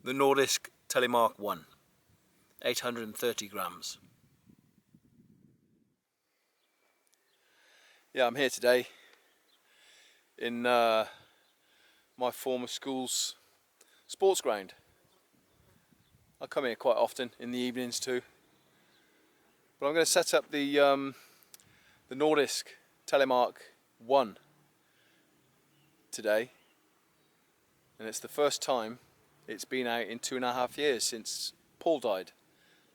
the Nordisk Telemark 1, 830 grams. Yeah, I'm here today in my former school's sports ground. I come here quite often in the evenings too. But I'm going to set up the Nordisk Telemark 1 today. And it's the first time it's been out in 2.5 years since Paul died,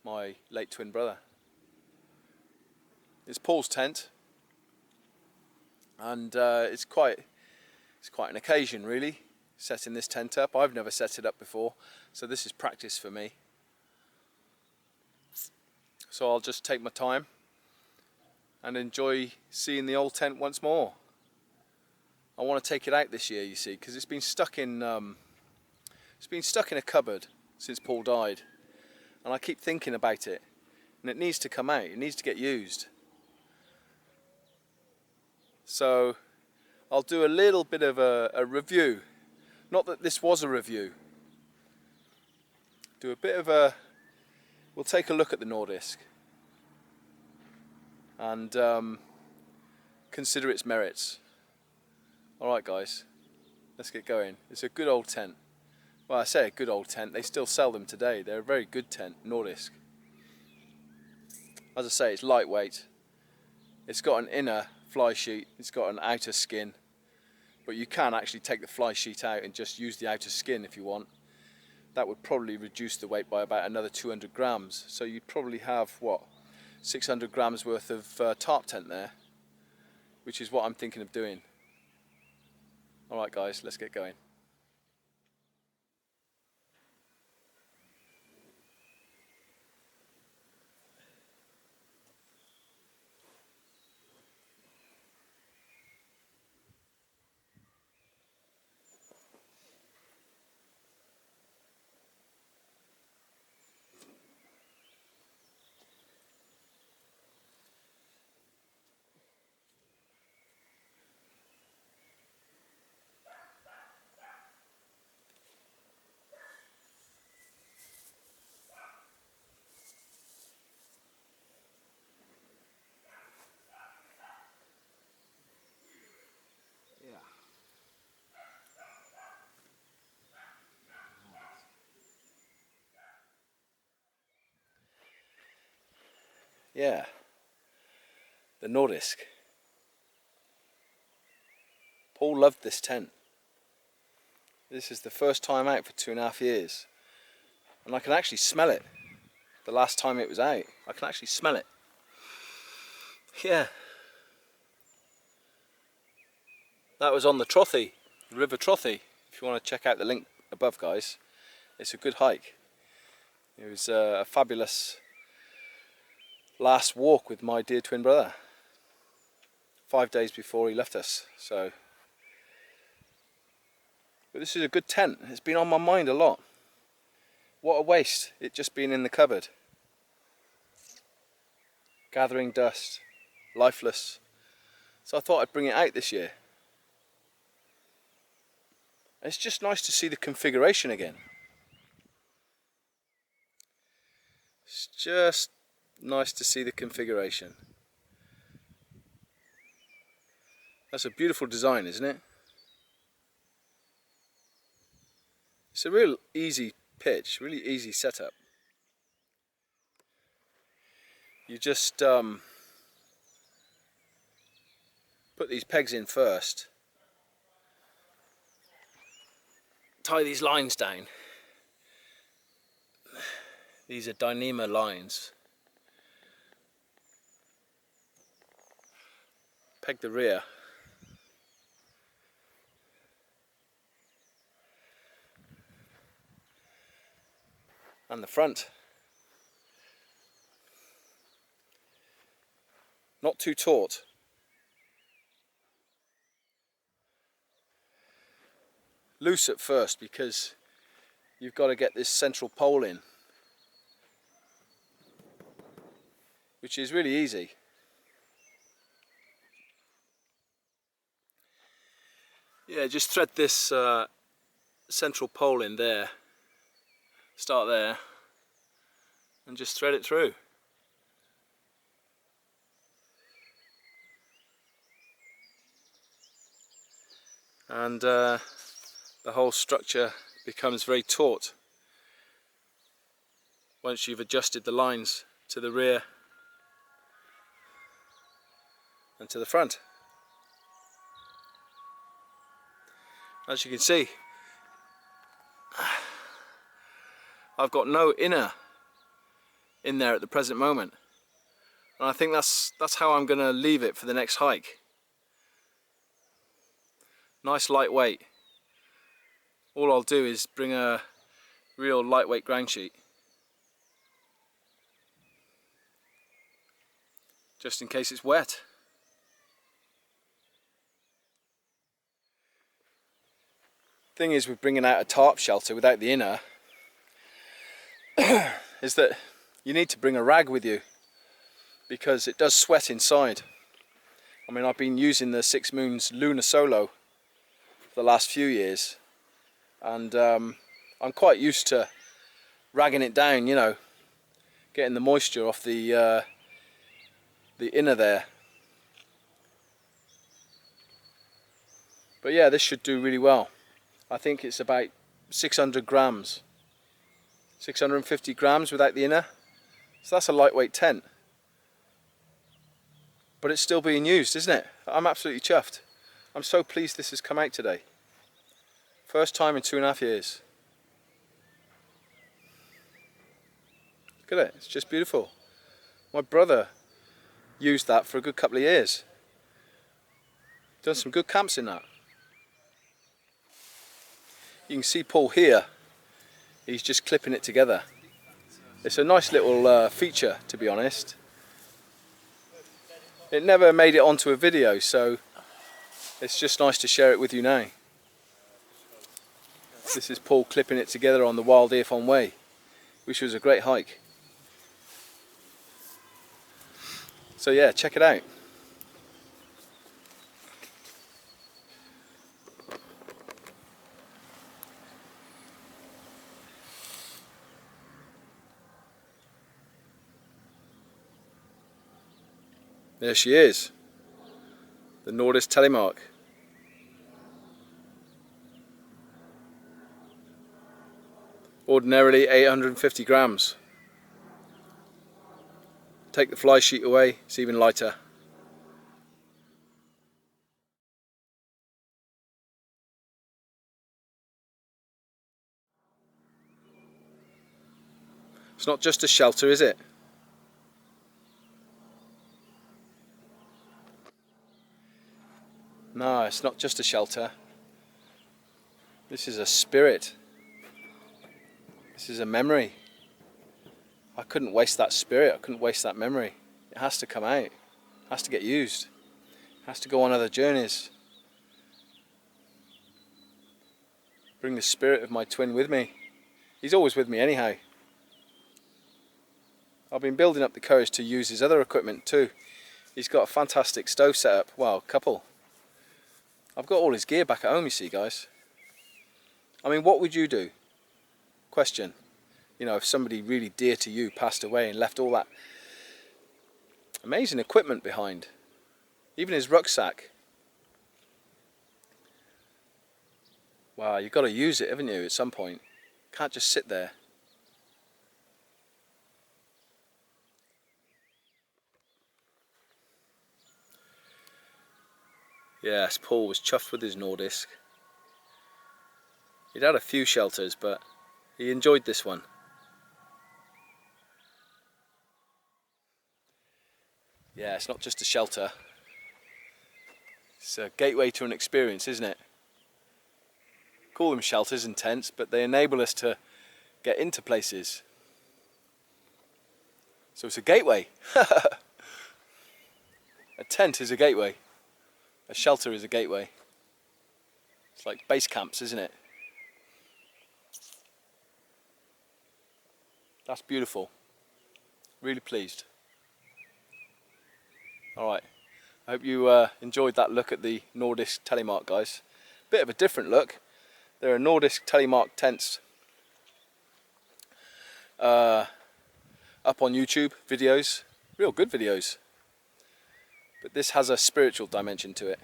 my late twin brother. It's Paul's tent, and it's quite an occasion really, setting this tent up. I've never set it up before, so this is practice for me. So I'll just take my time and enjoy seeing the old tent once more. I want to take it out this year, you see, because it's been stuck in a cupboard since Paul died, and I keep thinking about it, and it needs to come out. It needs to get used. So I'll do a little bit of a review. Not that this was a review. Do a bit of a. We'll take a look at the Nordisk and consider its merits. Alright guys, let's get going. It's a good old tent. Well, I say a good old tent, they still sell them today. They're a very good tent, Nordisk. As I say, it's lightweight. It's got an inner fly sheet, it's got an outer skin. But you can actually take the fly sheet out and just use the outer skin if you want. That would probably reduce the weight by about another 200 grams. So you'd probably have, what, 600 grams worth of tarp tent there, which is what I'm thinking of doing. Alright guys, let's get going. Yeah, the Nordisk. Paul loved this tent. This is the first time out for 2.5 years. And I can actually smell it. The last time it was out, I can actually smell it. Yeah. That was on the Trothy, the River Trothy. If you want to check out the link above, guys. It's a good hike. It was a fabulous last walk with my dear twin brother. 5 days before he left us. So, but this is a good tent. It's been on my mind a lot. What a waste, it just being in the cupboard. Gathering dust, lifeless. So I thought I'd bring it out this year. It's just nice to see the configuration again. It's just nice to see the configuration. That's a beautiful design, isn't it? It's a real easy pitch, really easy setup. You just put these pegs in first, tie these lines down. These are Dyneema lines. Peg the rear. And the front. Not too taut. Loose at first because you've got to get this central pole in, which is really easy. Yeah, just thread this central pole in there Start there and just thread it through. And the whole structure becomes very taut once you've adjusted the lines to the rear and to the front. As you can see, I've got no inner in there at the present moment, and I think that's how I'm going to leave it for the next hike. Nice lightweight. All I'll do is bring a real lightweight ground sheet, just in case it's wet. Thing is with bringing out a tarp shelter without the inner is that you need to bring a rag with you, because it does sweat inside. I mean, I've been using the 6 Moons Lunar Solo for the last few years, and I'm quite used to ragging it down, you know, getting the moisture off the inner there. But yeah, this should do really well. I think it's about 600 grams, 650 grams without the inner. So that's a lightweight tent. But it's still being used, isn't it? I'm absolutely chuffed. I'm so pleased this has come out today. First time in 2.5 years. Look at it, it's just beautiful. My brother used that for a good couple of years. Done some good camps in that. You can see Paul here, he's just clipping it together. It's a nice little feature, to be honest. It never made it onto a video, so it's just nice to share it with you now. This is Paul clipping it together on the Wild Earphone Way, which was a great hike. So yeah, check it out. There she is, the Nordisk Telemark. Ordinarily 850 grams. Take the fly sheet away, it's even lighter. It's not just a shelter, is it? No, it's not just a shelter. This is a spirit. This is a memory. I couldn't waste that spirit, I couldn't waste that memory. It has to come out. It has to get used. It has to go on other journeys. Bring the spirit of my twin with me. He's always with me anyhow. I've been building up the courage to use his other equipment too. He's got a fantastic stove setup. Well, couple. I've got all his gear back at home, you see, guys. I mean, what would you do? Question. You know, if somebody really dear to you passed away and left all that amazing equipment behind. Even his rucksack. Wow, you've got to use it, haven't you, at some point. Can't just sit there. Yes, Paul was chuffed with his Nordisk. He'd had a few shelters, but he enjoyed this one. Yeah, it's not just a shelter. It's a gateway to an experience, isn't it? Call them shelters and tents, but they enable us to get into places. So it's a gateway. A tent is a gateway. A shelter is a gateway. It's like base camps, isn't it? That's beautiful. Really pleased. Alright, I hope you enjoyed that look at the Nordisk Telemark, guys. Bit of a different look. There are Nordisk Telemark tents up on YouTube videos, real good videos. But this has a spiritual dimension to it.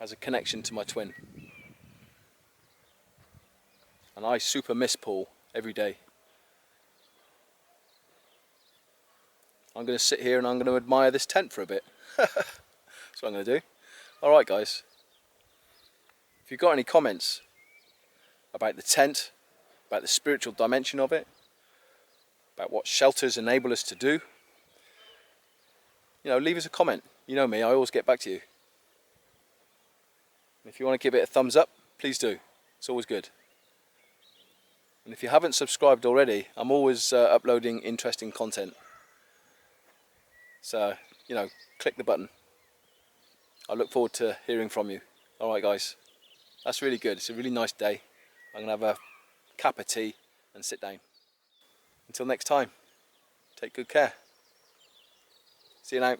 Has a connection to my twin. And I super miss Paul every day. I'm going to sit here and I'm going to admire this tent for a bit. That's what I'm going to do. Alright guys, if you've got any comments about the tent, about the spiritual dimension of it, about what shelters enable us to do, you know, leave us a comment. You know me, I always get back to you. And if you want to give it a thumbs up, please do. It's always good. And if you haven't subscribed already, I'm always uploading interesting content. So, you know, click the button. I look forward to hearing from you. Alright guys, that's really good. It's a really nice day. I'm going to have a cup of tea and sit down. Until next time, take good care. See you now.